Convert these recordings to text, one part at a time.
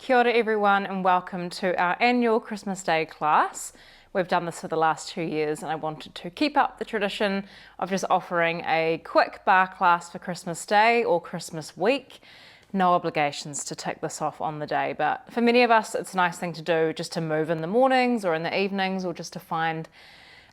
Kia ora everyone and welcome to our annual Christmas Day class. We've done this for the last 2 years and I wanted to keep up the tradition of just offering a quick bar class for Christmas Day or Christmas week. No obligations to tick this off on the day, but for many of us it's a nice thing to do just to move in the mornings or in the evenings or just to find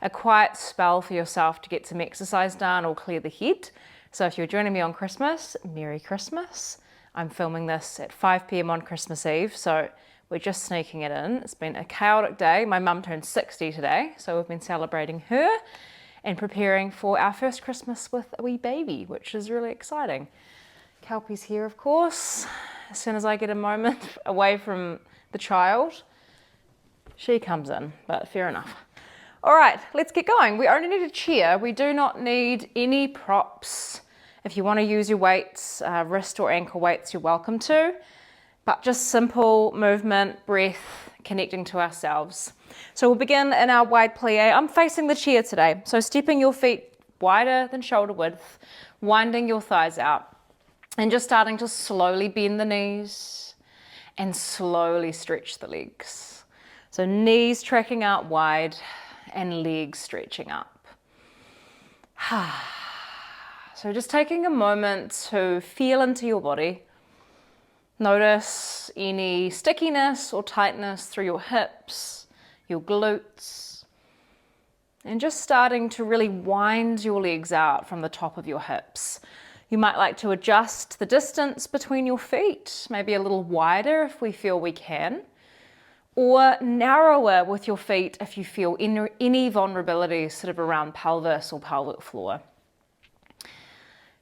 a quiet spell for yourself to get some exercise done or clear the head. So if you're joining me on Christmas, Merry Christmas. I'm filming this at 5 p.m. on Christmas Eve, so we're just sneaking it in. It's been a chaotic day. My mum turned 60 today, so we've been celebrating her and preparing for our first Christmas with a wee baby, which is really exciting. Kelpie's here, of course. As soon as I get a moment away from the child, she comes in, but fair enough. All right, let's get going. We only need a chair. We do not need any props. If you want to use your weights, wrist or ankle weights, you're welcome to, but just simple movement, breath, connecting to ourselves. So we'll begin in our wide plie. I'm facing the chair today, so stepping your feet wider than shoulder width, winding your thighs out, and just starting to slowly bend the knees and slowly stretch the legs. So knees tracking out wide and legs stretching up. So just taking a moment to feel into your body. Notice any stickiness or tightness through your hips, your glutes, and just starting to really wind your legs out from the top of your hips. You might like to adjust the distance between your feet, maybe a little wider if we feel we can, or narrower with your feet if you feel any vulnerability sort of around pelvis or pelvic floor.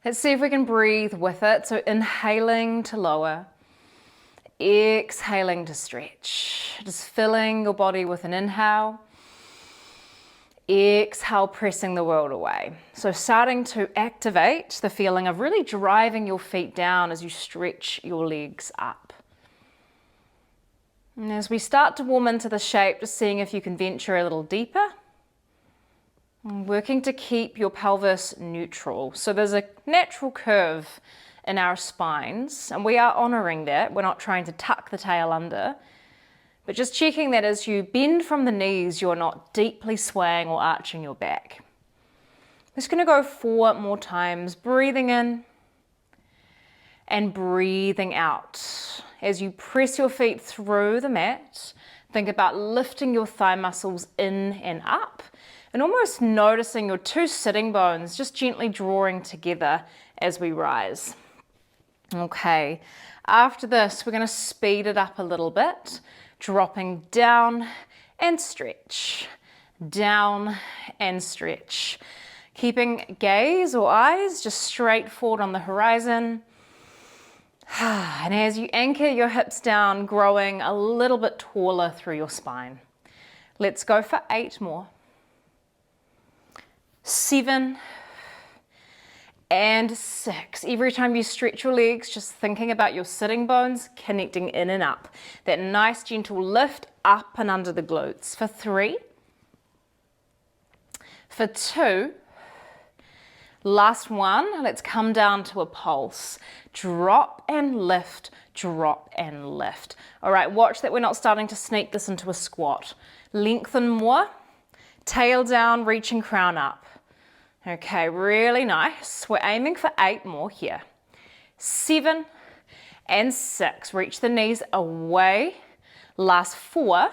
Let's see if we can breathe with it. So inhaling to lower, exhaling to stretch. Just filling your body with an inhale, exhale, pressing the world away. So starting to activate the feeling of really driving your feet down as you stretch your legs up. And as we start to warm into the shape, just seeing if you can venture a little deeper. Working to keep your pelvis neutral. So there's a natural curve in our spines, and we are honoring that. We're not trying to tuck the tail under, but just checking that as you bend from the knees, you're not deeply swaying or arching your back. I'm just going to go 4 more times, breathing in and breathing out. As you press your feet through the mat, think about lifting your thigh muscles in and up, and almost noticing your 2 sitting bones just gently drawing together as we rise. Okay, after this, we're going to speed it up a little bit, dropping down and stretch, down and stretch. Keeping gaze or eyes just straight forward on the horizon. And as you anchor your hips down, growing a little bit taller through your spine. Let's go for 8 more. 7 and 6. Every time you stretch your legs, just thinking about your sitting bones connecting in and up. That nice gentle lift up and under the glutes. For 3. For 2. Last one. Let's come down to a pulse. Drop and lift, drop and lift. All right, watch that we're not starting to sneak this into a squat. Lengthen more. Tail down, reaching crown up. Okay, really nice. We're aiming for 8 more here. 7 and 6. Reach the knees away. Last 4.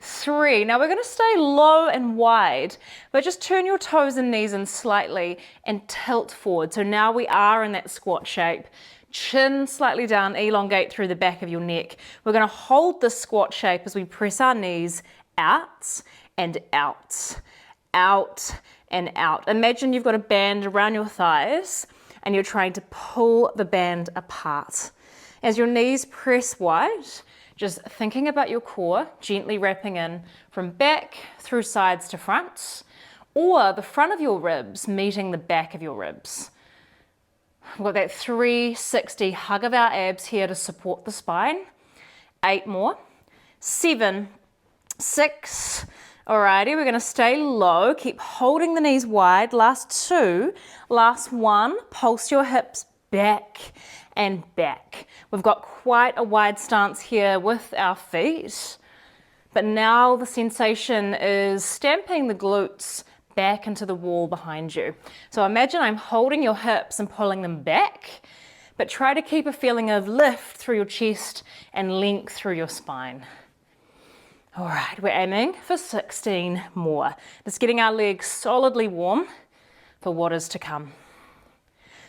3. Now we're going to stay low and wide, but just turn your toes and knees in slightly and tilt forward. So now we are in that squat shape. Chin slightly down, elongate through the back of your neck. We're going to hold this squat shape as we press our knees out and out, out and out. Imagine you've got a band around your thighs and you're trying to pull the band apart. As your knees press wide, just thinking about your core, gently wrapping in from back through sides to front, or the front of your ribs meeting the back of your ribs. We've got that 360 hug of our abs here to support the spine. 8 more. 7, 6. Alrighty, we're going to stay low, keep holding the knees wide. Last 2, last 1, pulse your hips back and back. We've got quite a wide stance here with our feet, but now the sensation is stamping the glutes back into the wall behind you. So imagine I'm holding your hips and pulling them back, but try to keep a feeling of lift through your chest and length through your spine. All right, we're aiming for 16 more. Just getting our legs solidly warm for what is to come.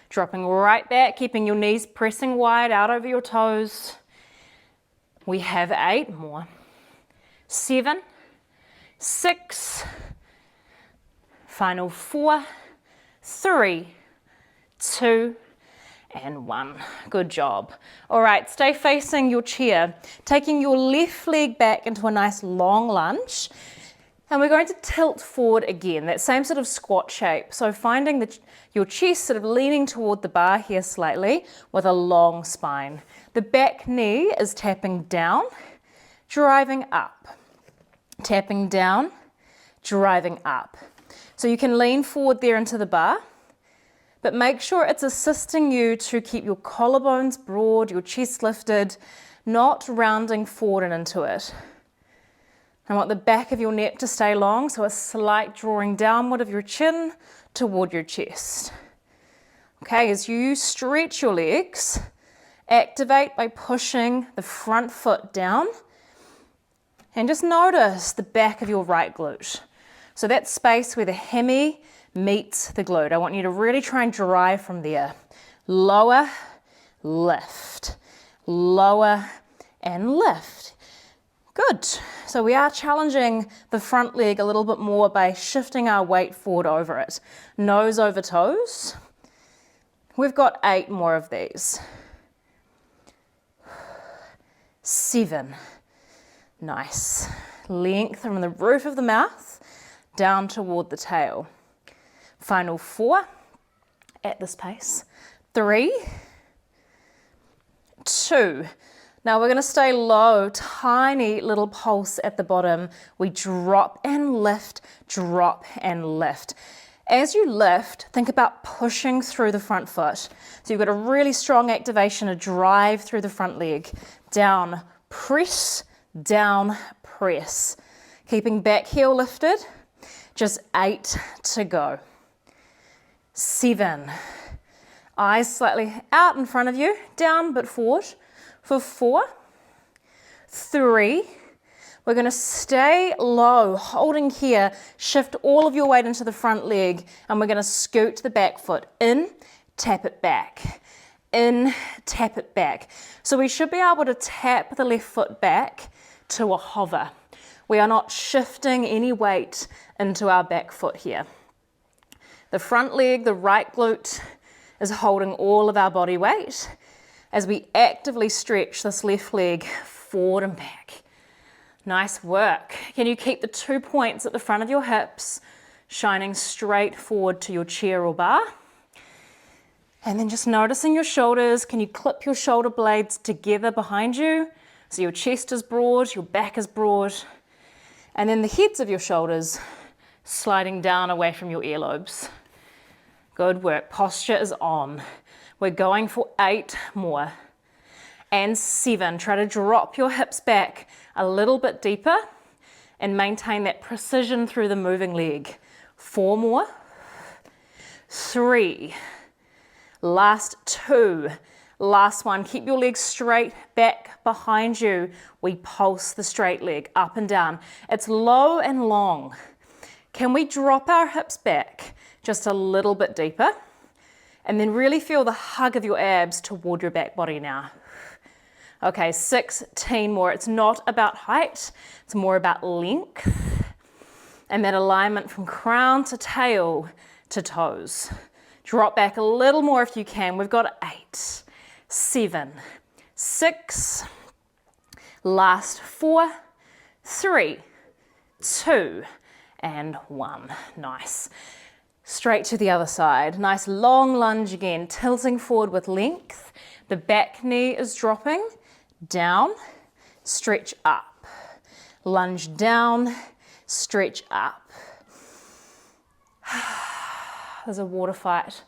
Dropping right back, keeping your knees pressing wide out over your toes. We have 8 more. 7, 6, final 4, 3, 2, and 1. Good job. All right, stay facing your chair, taking your left leg back into a nice long lunge. And we're going to tilt forward again, that same sort of squat shape. So finding your chest sort of leaning toward the bar here slightly with a long spine. The back knee is tapping down, driving up. Tapping down, driving up. So you can lean forward there into the bar, but make sure it's assisting you to keep your collarbones broad, your chest lifted, not rounding forward and into it. I want the back of your neck to stay long, so a slight drawing downward of your chin toward your chest. Okay, as you stretch your legs, activate by pushing the front foot down, and just notice the back of your right glute. So that space where the hemi meets the glute. I want you to really try and drive from there. Lower, lift. Lower and lift. Good. So we are challenging the front leg a little bit more by shifting our weight forward over it. Nose over toes. We've got 8 more of these. 7. Nice. Length from the roof of the mouth down toward the tail. Final 4 at this pace. 3, 2. Now we're going to stay low, tiny little pulse at the bottom. We drop and lift, drop and lift. As you lift, think about pushing through the front foot. So you've got a really strong activation, a drive through the front leg. Down, press, down, press. Keeping back heel lifted. Just 8 to go. 7. Eyes slightly out in front of you, down but forward. For 4, 3, we're going to stay low, holding here, shift all of your weight into the front leg, and we're going to scoot the back foot in, tap it back, in, tap it back. So we should be able to tap the left foot back to a hover. We are not shifting any weight into our back foot here. The front leg, the right glute, is holding all of our body weight as we actively stretch this left leg forward and back. Nice work. Can you keep the 2 points at the front of your hips shining straight forward to your chair or bar? And then just noticing your shoulders. Can you clip your shoulder blades together behind you so your chest is broad, your back is broad, and then the heads of your shoulders sliding down away from your earlobes. Good work. Posture is on. We're going for 8 more. And 7. Try to drop your hips back a little bit deeper and maintain that precision through the moving leg. 4 more. 3. Last 2. Last one. Keep your legs straight back behind you. We pulse the straight leg up and down. It's low and long. Can we drop our hips back just a little bit deeper? And then really feel the hug of your abs toward your back body now. Okay, 16 more. It's not about height, it's more about length. And that alignment from crown to tail to toes. Drop back a little more if you can. We've got 8, 7, 6, last 4, 3, 2, and 1. Nice. Straight to the other side. Nice long lunge again, tilting forward with length. The back knee is dropping, down, stretch up. Lunge down, stretch up. There's a water fight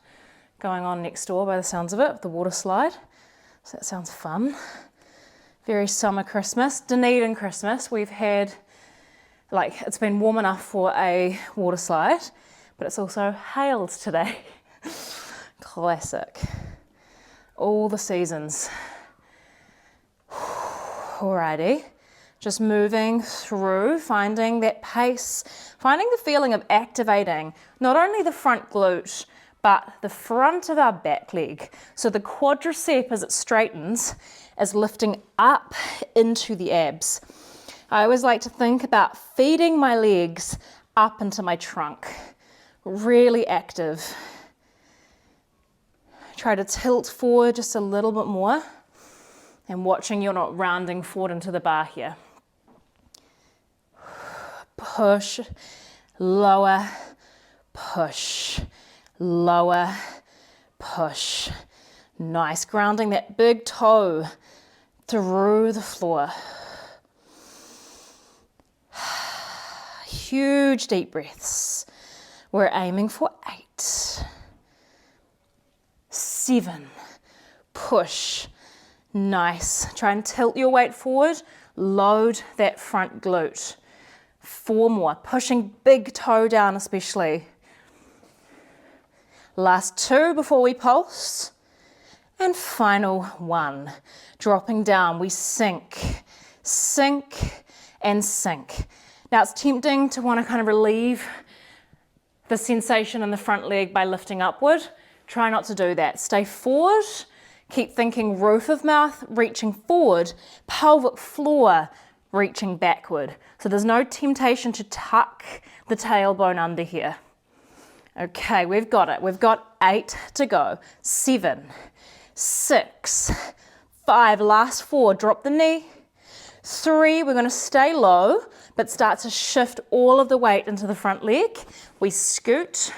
going on next door by the sounds of it, the water slide. So that sounds fun. Very summer Christmas. Dunedin Christmas. We've had, like, it's been warm enough for a water slide, but it's also hailed today. Classic. All the seasons. Alrighty. Just moving through, finding that pace, finding the feeling of activating not only the front glute, but the front of our back leg. So the quadricep, as it straightens, is lifting up into the abs. I always like to think about feeding my legs up into my trunk. Really active. Try to tilt forward just a little bit more and watching you're not rounding forward into the bar here. Push, lower, push, lower, push. Nice, grounding that big toe through the floor. Huge deep breaths. We're aiming for 8, 7, push. Nice. Try and tilt your weight forward. Load that front glute. 4 more. Pushing big toe down especially. Last 2 before we pulse. And final 1. Dropping down, we sink, sink, and sink. Now it's tempting to want to kind of relieve the sensation in the front leg by lifting upward. Try not to do that. Stay forward. Keep thinking roof of mouth, reaching forward, pelvic floor, reaching backward. So there's no temptation to tuck the tailbone under here. Okay, we've got it. We've got 8 to go. 7, 6, 5, last 4, drop the knee. 3, we're going to stay low, but start to shift all of the weight into the front leg. We scoot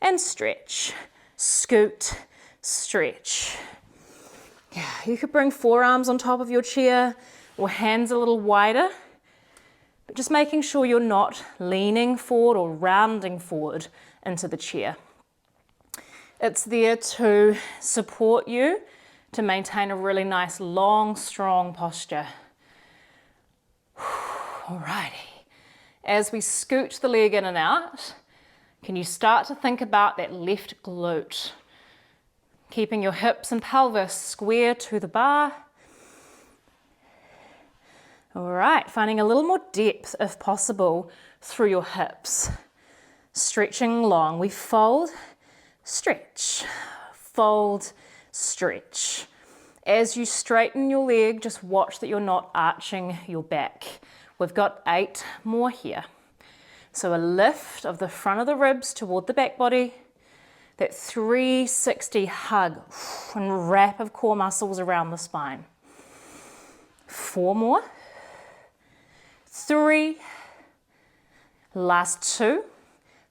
and stretch. Scoot, stretch. Yeah, you could bring forearms on top of your chair or hands a little wider, but just making sure you're not leaning forward or rounding forward into the chair. It's there to support you to maintain a really nice, long, strong posture. Alrighty. As we scoot the leg in and out, can you start to think about that left glute? Keeping your hips and pelvis square to the bar. All right, finding a little more depth if possible through your hips. Stretching long, we fold, stretch, fold, stretch. As you straighten your leg, just watch that you're not arching your back. We've got 8 more here. So a lift of the front of the ribs toward the back body, that 360 hug and wrap of core muscles around the spine. 4 more. 3. Last 2.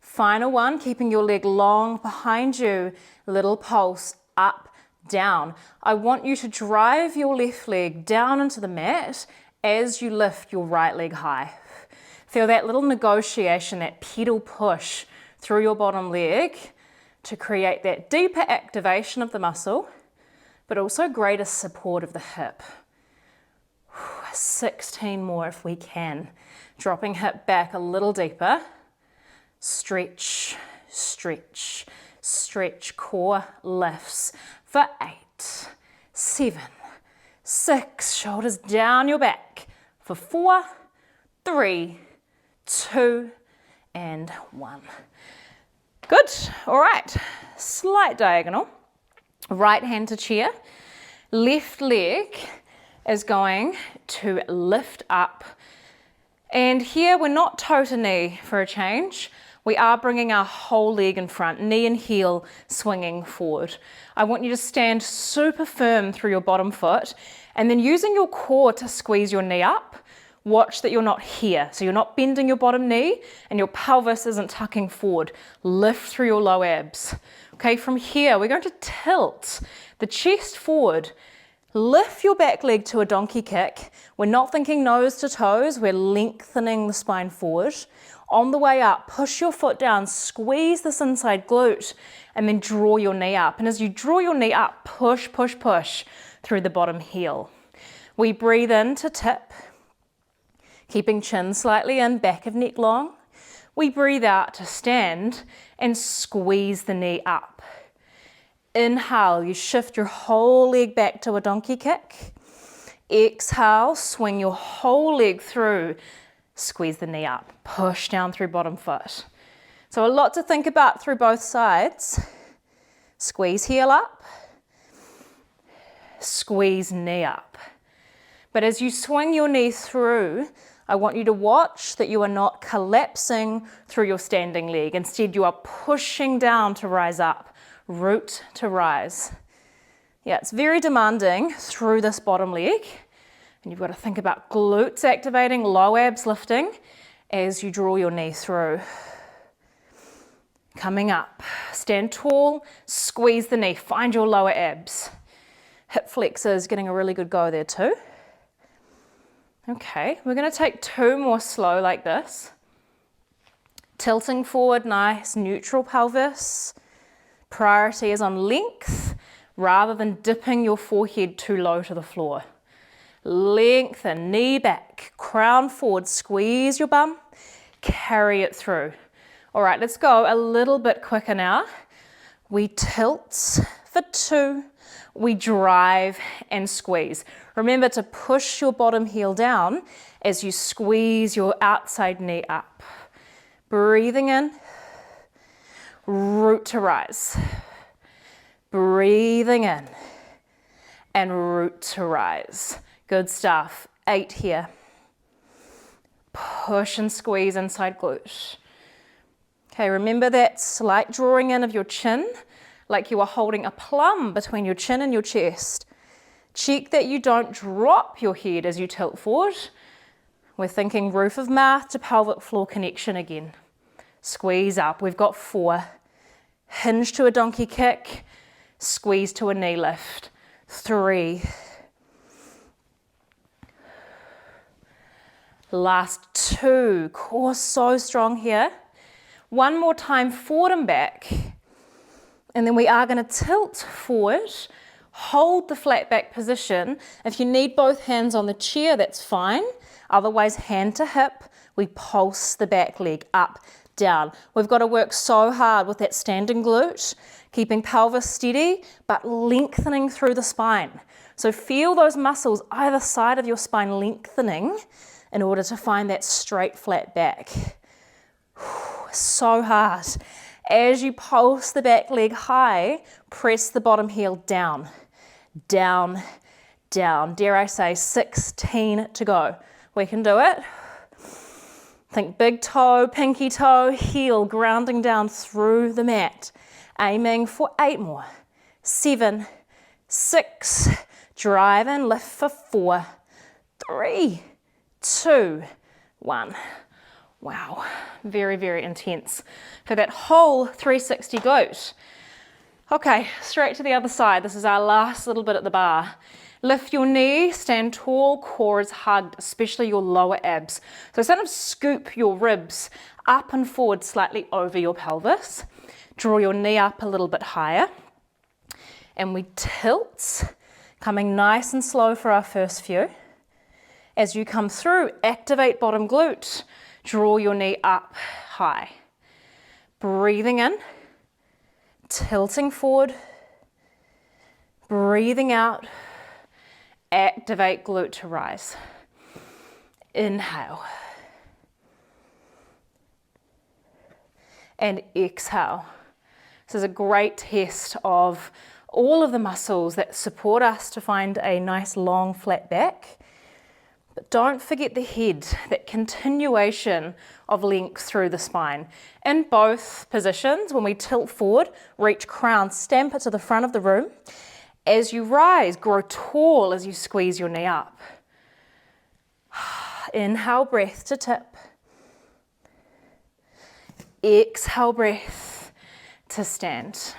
Final 1, keeping your leg long behind you. Little pulse up, down. I want you to drive your left leg down into the mat as you lift your right leg high. Feel that little negotiation, that pedal push through your bottom leg to create that deeper activation of the muscle, but also greater support of the hip. 16 more if we can. Dropping hip back a little deeper. Stretch, stretch, stretch. Core lifts for 8, 7, 6. Shoulders down your back for 4, 3, 2, and 1. Good. All right. Slight diagonal. Right hand to chair. Left leg is going to lift up. And here we're not toe to knee for a change. We are bringing our whole leg in front, knee and heel swinging forward. I want you to stand super firm through your bottom foot and then using your core to squeeze your knee up. Watch that you're not here. So you're not bending your bottom knee and your pelvis isn't tucking forward. Lift through your low abs. Okay, from here, we're going to tilt the chest forward. Lift your back leg to a donkey kick. We're not thinking nose to toes. We're lengthening the spine forward. On the way up, push your foot down, squeeze this inside glute, and then draw your knee up. And as you draw your knee up, push, push, push through the bottom heel. We breathe in to tip, keeping chin slightly in, back of neck long. We breathe out to stand and squeeze the knee up. Inhale, you shift your whole leg back to a donkey kick. Exhale, swing your whole leg through, squeeze the knee up, push down through bottom foot. So a lot to think about through both sides. Squeeze heel up, squeeze knee up. But as you swing your knee through, I want you to watch that you are not collapsing through your standing leg. Instead, you are pushing down to rise up, root to rise. Yeah, it's very demanding through this bottom leg. And you've got to think about glutes activating, low abs lifting as you draw your knee through. Coming up, stand tall, squeeze the knee, find your lower abs. Hip flexors, getting a really good go there too. Okay, we're going to take 2 more slow like this. Tilting forward, nice, neutral pelvis. Priority is on length rather than dipping your forehead too low to the floor. Lengthen, knee back, crown forward, squeeze your bum, carry it through. All right, let's go a little bit quicker now. We tilt for 2. We drive and squeeze. Remember to push your bottom heel down as you squeeze your outside knee up. Breathing in, root to rise. Breathing in and root to rise. Good stuff. 8 here. Push and squeeze inside glute. Okay, remember that slight drawing in of your chin, like you are holding a plum between your chin and your chest. Check that you don't drop your head as you tilt forward. We're thinking roof of mouth to pelvic floor connection again. Squeeze up. We've got 4. Hinge to a donkey kick. Squeeze to a knee lift. 3. Last 2. Core so strong here. 1 more time, forward and back. And then we are going to tilt forward, hold the flat back position. If you need both hands on the chair, that's fine. Otherwise, hand to hip, we pulse the back leg up, down. We've got to work so hard with that standing glute, keeping pelvis steady, but lengthening through the spine. So feel those muscles either side of your spine lengthening in order to find that straight flat back. So hard. As you pulse the back leg high, press the bottom heel down, down, down. Dare I say 16 to go. We can do it. Think big toe, pinky toe, heel grounding down through the mat. Aiming for 8 more. 7, 6, drive and lift for 4, 3, 2, 1. Wow, very, very intense for that whole 360 glute. Okay, straight to the other side. This is our last little bit at the bar. Lift your knee, stand tall, core is hugged, especially your lower abs. So sort of scoop your ribs up and forward slightly over your pelvis. Draw your knee up a little bit higher. And we tilt, coming nice and slow for our first few. As you come through, activate bottom glute. Draw your knee up high. Breathing in, tilting forward, breathing out, activate glute to rise. Inhale. And exhale. This is a great test of all of the muscles that support us to find a nice long flat back. But don't forget the head, that continuation of length through the spine. In both positions, when we tilt forward, reach crown, stamp it to the front of the room. As you rise, grow tall as you squeeze your knee up. Inhale, breath to tip. Exhale, breath to stand.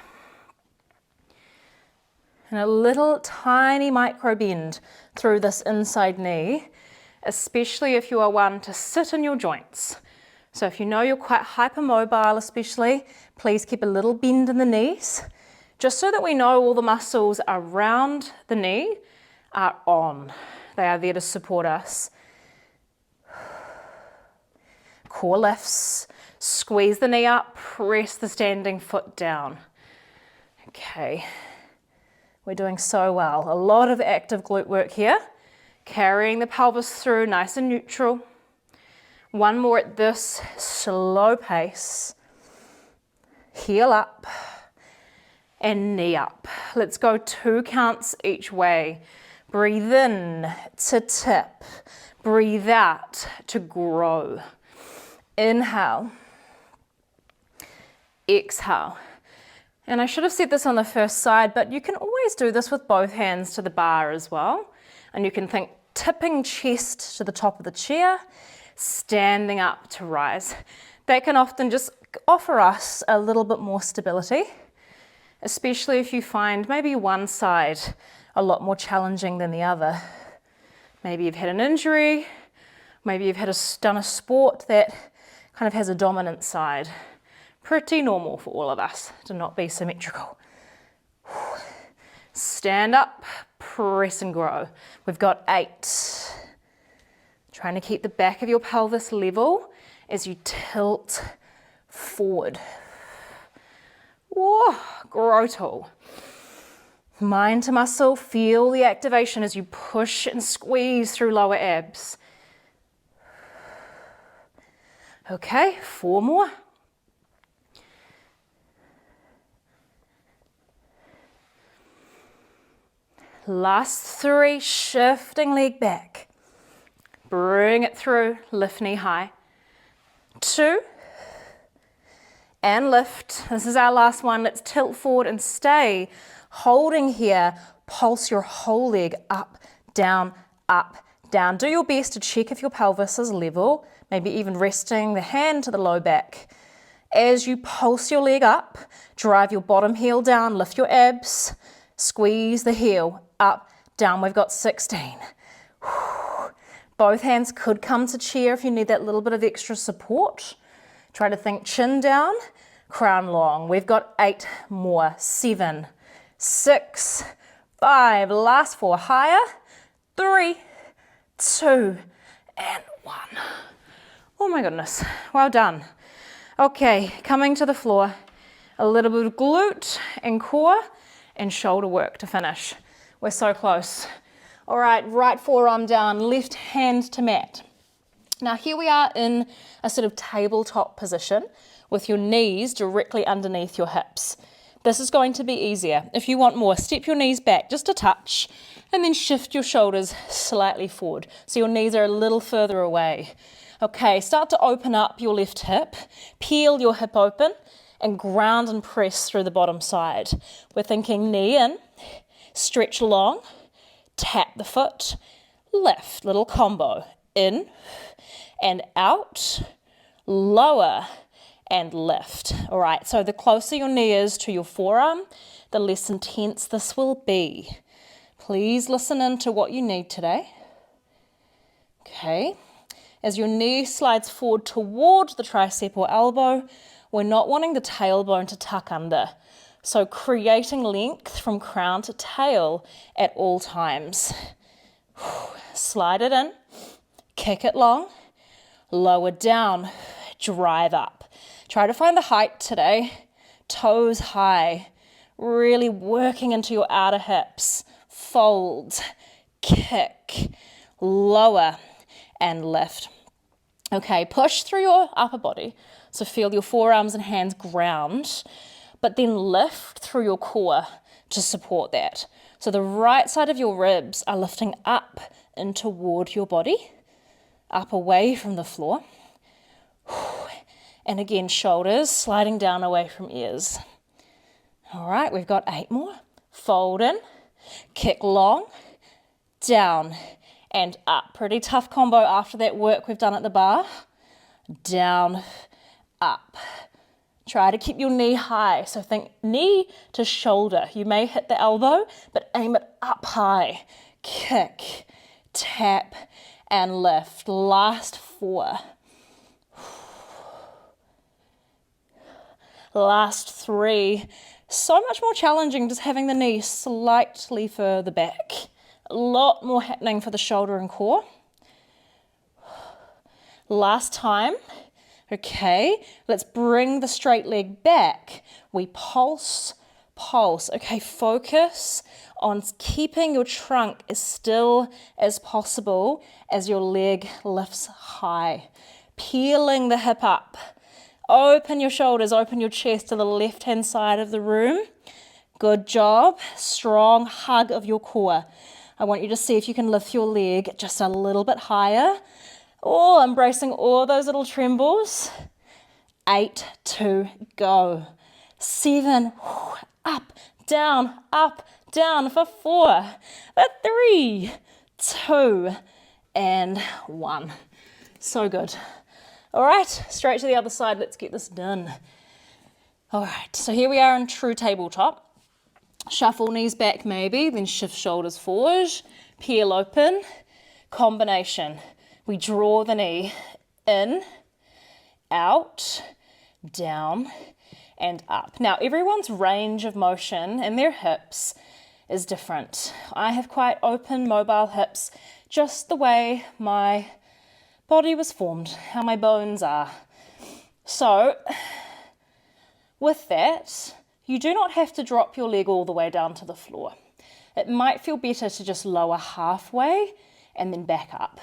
And a little tiny micro bend through this inside knee, especially if you are one to sit in your joints. So if you know you're quite hypermobile especially, please keep a little bend in the knees, just so that we know all the muscles around the knee are on. They are there to support us. Core lifts, squeeze the knee up, press the standing foot down. Okay, we're doing so well. A lot of active glute work here. Carrying the pelvis through, nice and neutral. One more at this slow pace. Heel up and knee up. Let's go 2 counts each way. Breathe in to tip. Breathe out to grow. Inhale. Exhale. And I should have said this on the first side, but you can always do this with both hands to the bar as well. And you can think tipping chest to the top of the chair, standing up to rise. That can often just offer us a little bit more stability, especially if you find maybe one side a lot more challenging than the other. Maybe you've had an injury, maybe you've done a sport that kind of has a dominant side. Pretty normal for all of us to not be symmetrical. Stand up, press and grow. We've got 8. Trying to keep the back of your pelvis level as you tilt forward. Whoa, grow tall. Mind to muscle, feel the activation as you push and squeeze through lower abs. Okay, 4 more. Last 3, shifting leg back. Bring it through, lift knee high. 2, and lift. This is our last one. Let's tilt forward and stay. Holding here, pulse your whole leg up, down, up, down. Do your best to check if your pelvis is level, maybe even resting the hand to the low back. As you pulse your leg up, drive your bottom heel down, lift your abs, squeeze the heel, up, down. We've got 16. Both hands could come to chair if you need that little bit of extra support. Try to think chin down, crown long. We've got 8 more. 7, 6, 5, last 4, higher. 3, 2, and 1. Oh my goodness, well done. Okay, coming to the floor. A little bit of glute and core and shoulder work to finish. We're so close. All right, right forearm down, left hand to mat. Now here we are in a sort of tabletop position with your knees directly underneath your hips. This is going to be easier. If you want more, step your knees back just a touch and then shift your shoulders slightly forward so your knees are a little further away. Okay, start to open up your left hip, peel your hip open and ground and press through the bottom side. We're thinking knee in, stretch long, tap the foot, lift, little combo, in and out, lower and lift. All right, so the closer your knee is to your forearm, the less intense this will be. Please listen in to what you need today. Okay, as your knee slides forward toward the tricep or elbow, we're not wanting the tailbone to tuck under. So creating length from crown to tail at all times. Slide it in, kick it long, lower down, drive up. Try to find the height today, toes high, really working into your outer hips. Fold, kick, lower, and lift. Okay, push through your upper body. So feel your forearms and hands ground, but then lift through your core to support that. So the right side of your ribs are lifting up and toward your body, up away from the floor. And again, shoulders sliding down away from ears. All right, we've got 8 more. Fold in, kick long, down and up. Pretty tough combo after that work we've done at the bar. Down, up. Try to keep your knee high. So think knee to shoulder. You may hit the elbow, but aim it up high. Kick, tap, and lift. Last 4. Last 3. So much more challenging just having the knee slightly further back. A lot more happening for the shoulder and core. Last time. Okay, let's bring the straight leg back. We pulse, pulse. Okay, focus on keeping your trunk as still as possible as your leg lifts high. Peeling the hip up. Open your shoulders, open your chest to the left-hand side of the room. Good job. Strong hug of your core. I want you to see if you can lift your leg just a little bit higher. Oh, embracing all those little trembles. 8 to go. 7, up, down, for 4, for 3, 2, and 1. So good. All right, straight to the other side. Let's get this done. All right, so here we are in true tabletop. Shuffle knees back maybe, then shift shoulders forward. Peel open. Combination. We draw the knee in, out, down, and up. Now, everyone's range of motion in their hips is different. I have quite open, mobile hips, just the way my body was formed, how my bones are. So, with that, you do not have to drop your leg all the way down to the floor. It might feel better to just lower halfway and then back up.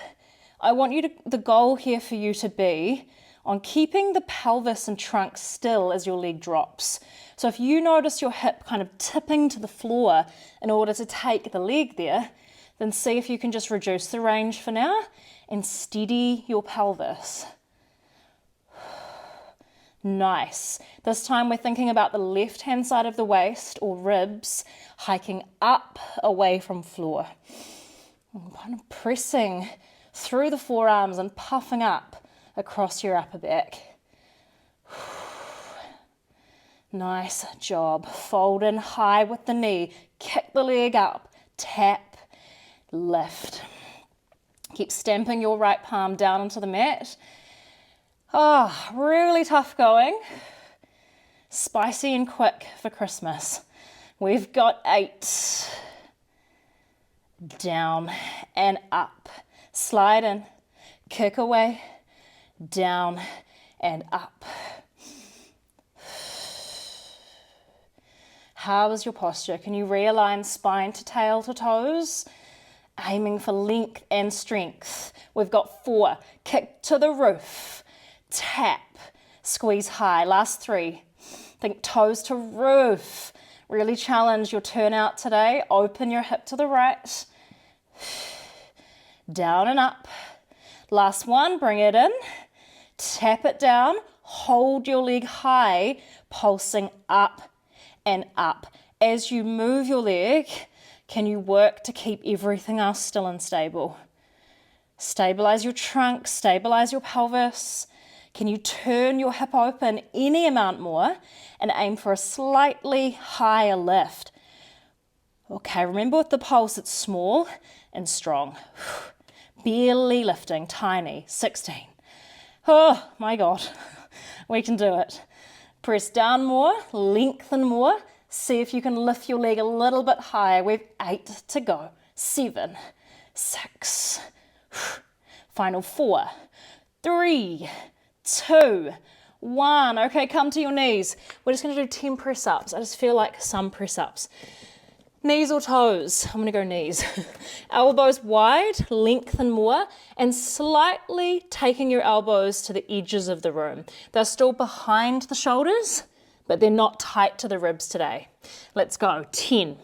I want the goal here for you to be on keeping the pelvis and trunk still as your leg drops. So if you notice your hip kind of tipping to the floor in order to take the leg there, then see if you can just reduce the range for now and steady your pelvis. Nice. This time we're thinking about the left-hand side of the waist or ribs hiking up away from floor. I'm kind of pressing through the forearms and puffing up across your upper back. Nice job. Fold in high with the knee. Kick the leg up. Tap. Lift. Keep stamping your right palm down onto the mat. Oh, really tough going. Spicy and quick for Christmas. We've got 8. Down and up. Slide in, kick away, down and up. How is your posture? Can you realign spine to tail to toes? Aiming for length and strength. We've got 4. Kick to the roof. Tap. Squeeze high. Last 3. Think toes to roof. Really challenge your turnout today. Open your hip to the right. Down and up. Last one, bring it in. Tap it down. Hold your leg high, pulsing up and up. As you move your leg, can you work to keep everything else still and stable? Stabilize your trunk, stabilize your pelvis. Can you turn your hip open any amount more and aim for a slightly higher lift? Okay, remember with the pulse, it's small and strong. Barely lifting, tiny, 16. Oh my God, we can do it. Press down more, lengthen more. See if you can lift your leg a little bit higher. We've 8 to go. 7, 6, final 4, 3, 2, 1. Okay, come to your knees. We're just going to do 10 press-ups. I just feel like some press-ups. Knees or toes? I'm going to go knees. Elbows wide, lengthen more, and slightly taking your elbows to the edges of the room. They're still behind the shoulders, but they're not tight to the ribs today. Let's go. 10,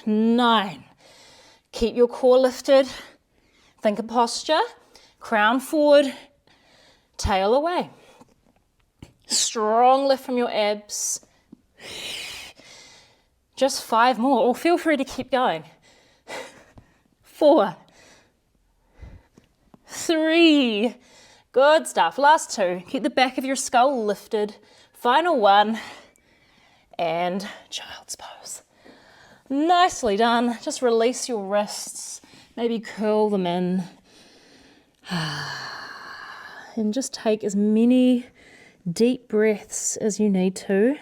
9. Keep your core lifted. Think of posture. Crown forward, tail away. Strong lift from your abs. Just 5 more, or feel free to keep going. 4, 3, good stuff. Last 2, keep the back of your skull lifted. Final 1, and child's pose. Nicely done. Just release your wrists, maybe curl them in. And just take as many deep breaths as you need to.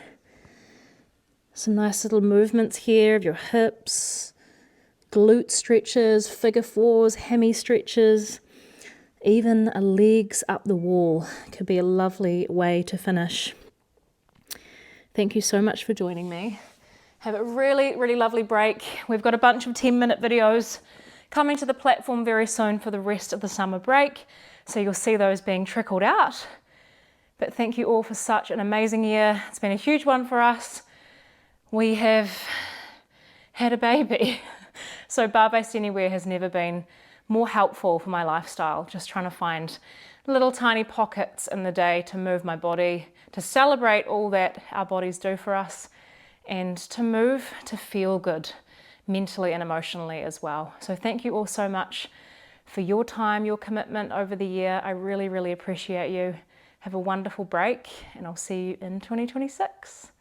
Some nice little movements here of your hips, glute stretches, figure fours, hammy stretches, even a legs up the wall could be a lovely way to finish. Thank you so much for joining me. Have a really, really lovely break. We've got a bunch of 10-minute videos coming to the platform very soon for the rest of the summer break, so you'll see those being trickled out. But thank you all for such an amazing year. It's been a huge one for us. We have had a baby. So Barre Based Anywhere has never been more helpful for my lifestyle, just trying to find little tiny pockets in the day to move my body, to celebrate all that our bodies do for us, and to move to feel good mentally and emotionally as well. So thank you all so much for your time, your commitment over the year. I really, really appreciate you. Have a wonderful break, and I'll see you in 2026.